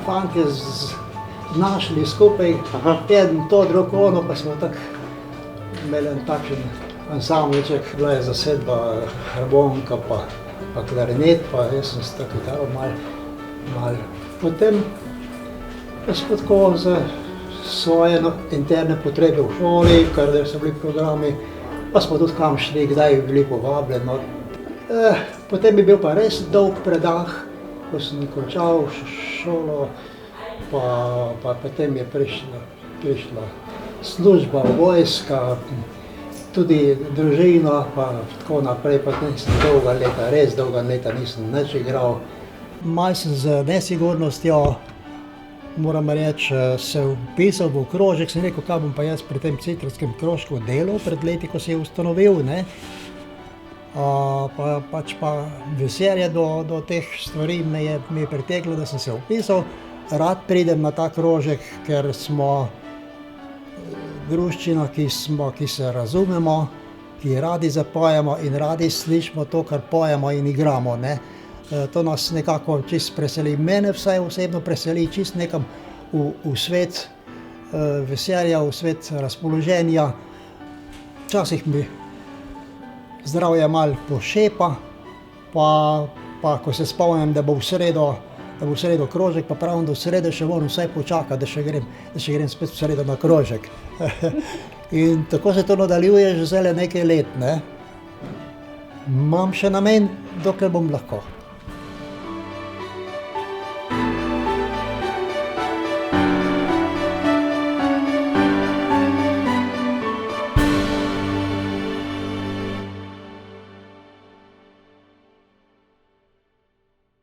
fanke našli skupaj, eden to, drug ono, pa smo tako imeli en takšen ansambelček, bila je zasedba harmonika pa klarinet, pa jaz sem s to kitaro malo. Potem smo tako za svoje interne potrebe v šoli, ker so bili programi, pa smo tudi kam šli, kdaj bili povabljeni. Potem je bil pa res dolg predah, ko sem končal šolo, pa potem je prišla služba, vojska, tudi družina, pa tako naprej, pa nisem res dolga leta nisem nič igral. Malo sem z nesigurnostjo, moram reči, se vpisal v krožek, sem rekel, kaj bom pa jaz pri tem citrskem krožku delal pred leti, ko se je ustanovil, ne. Pa veselje do teh stvari me je priteklo, da sem se vpisal. Rad pridem na ta krožek, ker smo druščina, ki se razumemo, ki radi zapojemo in radi slišimo to, kar pojemo in igramo, ne. To nas nekako čisto preseli. Mene vsaj osebno preseli čisto nekam v svet veselja, v svet razpoloženja. Včasih mi zdravje malo pošepa, pa ko se spomnim, da bo v sredo krožek, pa pravim, da v sredo še moram vsaj počakati, da še grem spet v sredo na krožek. In tako se to nadaljuje že zdajle nekaj let, ne. Imam še namen, dokler bom lahko.